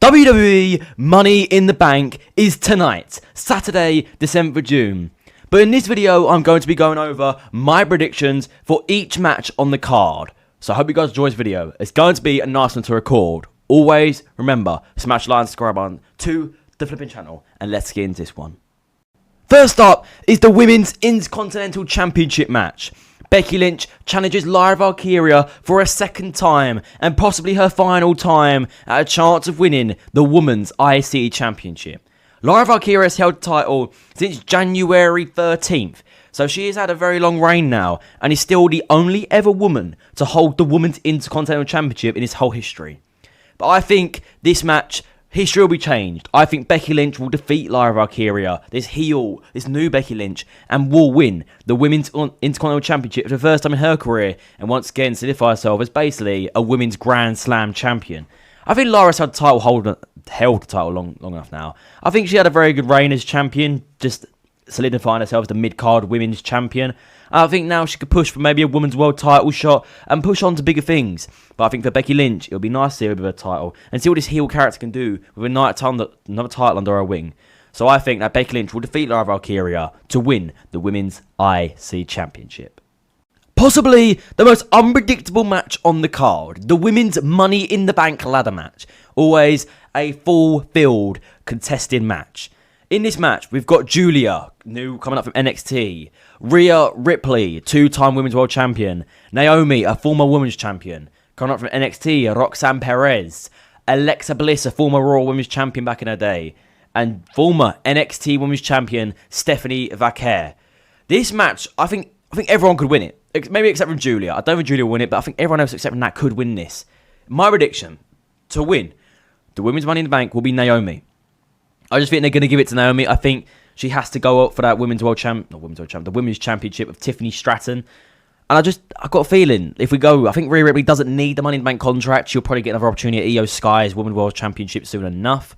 WWE Money in the Bank is tonight, Saturday, December June. But in this video, I'm going to be going over my predictions for each match on the card. So I hope you guys enjoy this video. It's going to be a nice one to record. Always remember, smash the like and subscribe button to the flipping channel, and let's get into this one. First up is the Women's Intercontinental Championship match. Becky Lynch challenges Lyra Valkyria for a second time, and possibly her final time, at a chance of winning the Women's IC Championship. Lyra Valkyria has held the title since January 13th, so she has had a very long reign now, and is still the only ever woman to hold the Women's Intercontinental Championship in its whole history. But I think this match, history will be changed. I think Becky Lynch will defeat Lyra Valkyria, this new Becky Lynch, and will win the Women's Intercontinental Championship for the first time in her career, and once again solidify herself as basically a Women's Grand Slam champion. I think Lyra's held the title long enough now. I think she had a very good reign as champion, just solidifying herself as the mid-card women's champion. I think now she could push for maybe a women's world title shot and push on to bigger things. But I think for Becky Lynch, it'll be nice to see her with her title and see what this heel character can do with another title under her wing. So I think that Becky Lynch will defeat Lyra Valkyria to win the Women's IC Championship. Possibly the most unpredictable match on the card, the Women's Money in the Bank ladder match. Always a full-filled contested match. In this match, we've got Julia, new coming up from NXT, Rhea Ripley, two-time Women's World Champion, Naomi, a former Women's Champion, coming up from NXT, Roxanne Perez, Alexa Bliss, a former Raw Women's Champion back in her day, and former NXT Women's Champion, Stephanie Vaquer. This match, I think everyone could win it. Maybe except from Julia. I don't think Julia will win it, but I think everyone else except from that could win this. My prediction to win the Women's Money in the Bank will be Naomi. I just think they're going to give it to Naomi. I think she has to go up for that the Women's Championship of Tiffany Stratton. And I got a feeling, if we go, I think Rhea Ripley doesn't need the Money in the Bank contract. She'll probably get another opportunity at Io Sky's Women's World Championship soon enough.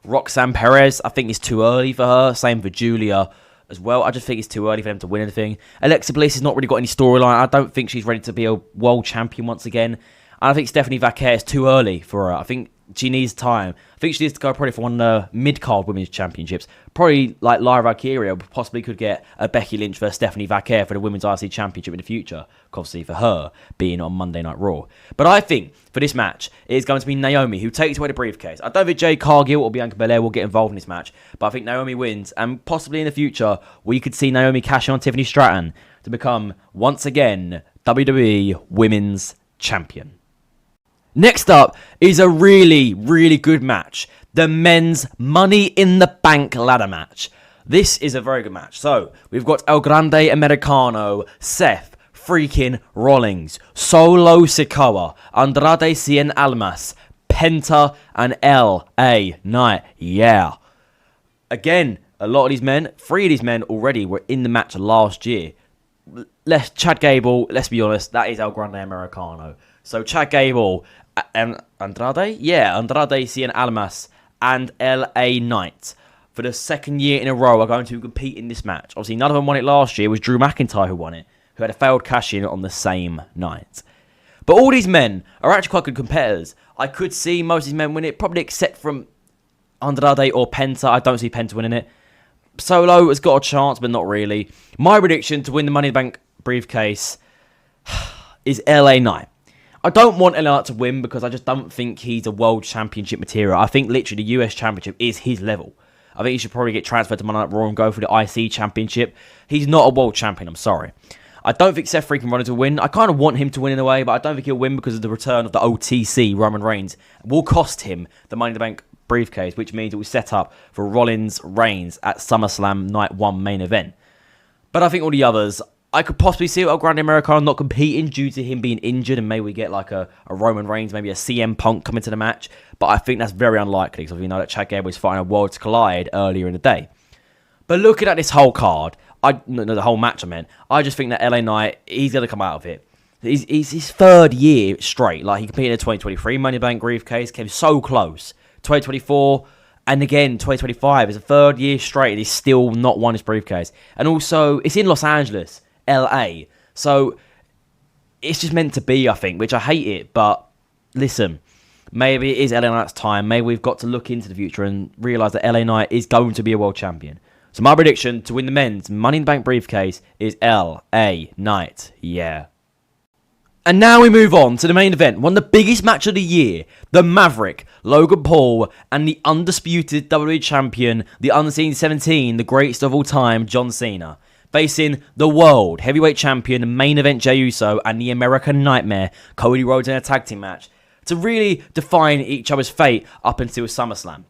Roxanne Perez, I think it's too early for her. Same for Julia as well. I just think it's too early for them to win anything. Alexa Bliss has not really got any storyline. I don't think she's ready to be a world champion once again. And I think Stephanie Vaquer is too early for her. I think she needs time. I think she needs to go probably for one of the mid-card women's championships. Probably like Lyra Valkyria possibly could get a Becky Lynch versus Stephanie Vaquer for the Women's IC Championship in the future. Obviously for her being on Monday Night Raw. But I think for this match, it is going to be Naomi who takes away the briefcase. I don't think Jade Cargill or Bianca Belair will get involved in this match. But I think Naomi wins. And possibly in the future, we could see Naomi cash on Tiffany Stratton to become, once again, WWE Women's Champion. Next up is a really, really good match. The Men's Money in the Bank ladder match. This is a very good match. So, we've got El Grande Americano, Seth freaking Rollins, Solo Sikoa, Andrade Cien Almas, Penta, and LA Knight. Yeah. Again, a lot of these men, 3 of these men already were in the match last year. Chad Gable, let's be honest, that is El Grande Americano. So Chad Gable and Andrade Cien Almas and LA Knight for the second year in a row are going to compete in this match. Obviously, none of them won it last year. It was Drew McIntyre who won it, who had a failed cash-in on the same night. But all these men are actually quite good competitors. I could see most of these men win it, probably except from Andrade or Penta. I don't see Penta winning it. Solo has got a chance, but not really. My prediction to win the Money in the Bank briefcase is LA Knight. I don't want LA Knight to win because I just don't think he's a world championship material. I think literally the US championship is his level. I think he should probably get transferred to Monday Night Raw and go for the IC championship. He's not a world champion, I'm sorry. I don't think Seth freaking Rollins will win. I kind of want him to win in a way, but I don't think he'll win because of the return of the OTC, Roman Reigns. It will cost him the Money in the Bank briefcase, which means it will set up for Rollins Reigns at SummerSlam Night 1 main event. But I think all the others, I could possibly see El Grande Americano not competing due to him being injured, and maybe we get like a Roman Reigns, maybe a CM Punk coming to the match. But I think that's very unlikely because we know that Chad Gable was fighting a Worlds Collide earlier in the day. But looking at this whole card, the whole match I just think that LA Knight, he's going to come out of it. He's his 3rd year straight. Like, he competed in the 2023 Money in the Bank briefcase, came so close. 2024, and again, 2025 is a 3rd year straight, and he's still not won his briefcase. And also, it's in Los Angeles, LA. So, it's just meant to be, I think, which I hate it. But, listen, maybe it is LA Knight's time. Maybe we've got to look into the future and realise that LA Knight is going to be a world champion. So my prediction to win the men's Money in the Bank briefcase is LA Knight. Yeah. And now we move on to the main event, one of the biggest match of the year. The Maverick, Logan Paul, and the undisputed WWE champion, the Unseen 17, the greatest of all time, John Cena, facing the world heavyweight champion, the main event Jey Uso, and the American Nightmare, Cody Rhodes, in a tag team match to really define each other's fate up until SummerSlam.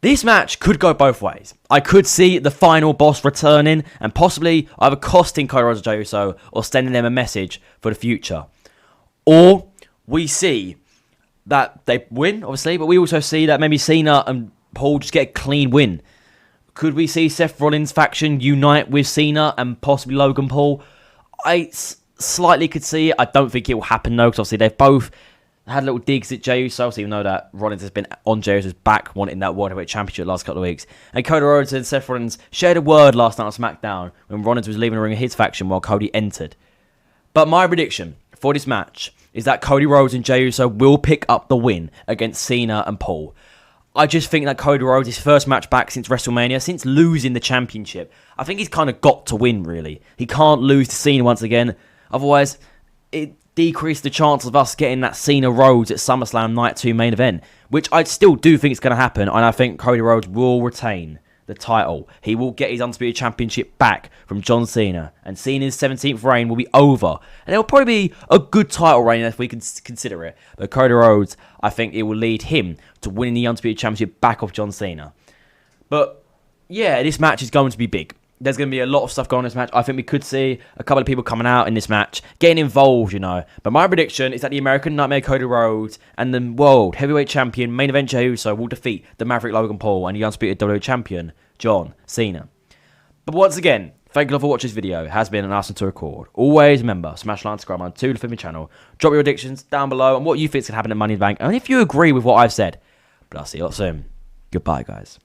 This match could go both ways. I could see the final boss returning and possibly either costing Cody Rhodes or Jey Uso or sending them a message for the future. Or we see that they win, obviously, but we also see that maybe Cena and Paul just get a clean win. Could we see Seth Rollins' faction unite with Cena and possibly Logan Paul? I slightly could see it. I don't think it will happen though, because obviously they've both had little digs at Jey Uso, even though that Rollins has been on Jey Uso's back wanting that World Heavyweight Championship the last couple of weeks. And Cody Rhodes and Seth Rollins shared a word last night on SmackDown when Rollins was leaving the ring of his faction while Cody entered. But my prediction for this match is that Cody Rhodes and Jey Uso will pick up the win against Cena and Paul. I just think that Cody Rhodes, his first match back since WrestleMania, since losing the championship, I think he's kind of got to win, really. He can't lose to Cena once again. Otherwise, it decrease the chance of us getting that Cena Rhodes at SummerSlam Night 2 main event, which I still do think is going to happen, and I think Cody Rhodes will retain the title. He will get his Undisputed Championship back from John Cena, and Cena's 17th reign will be over, and it will probably be a good title reign if we can consider it, but Cody Rhodes, I think it will lead him to winning the Undisputed Championship back off John Cena. But yeah, this match is going to be big. There's going to be a lot of stuff going on in this match. I think we could see a couple of people coming out in this match, getting involved, you know. But my prediction is that the American Nightmare Cody Rhodes and the World Heavyweight Champion, main event Jey Uso, will defeat the Maverick Logan Paul and the Undisputed WWE Champion, John Cena. But once again, thank you for watching this video. It has been an awesome to record. Always remember, smash like, subscribe on to the channel. Drop your predictions down below on what you think is going to happen at Money in the Bank. And if you agree with what I've said. But I'll see you all soon. Goodbye, guys.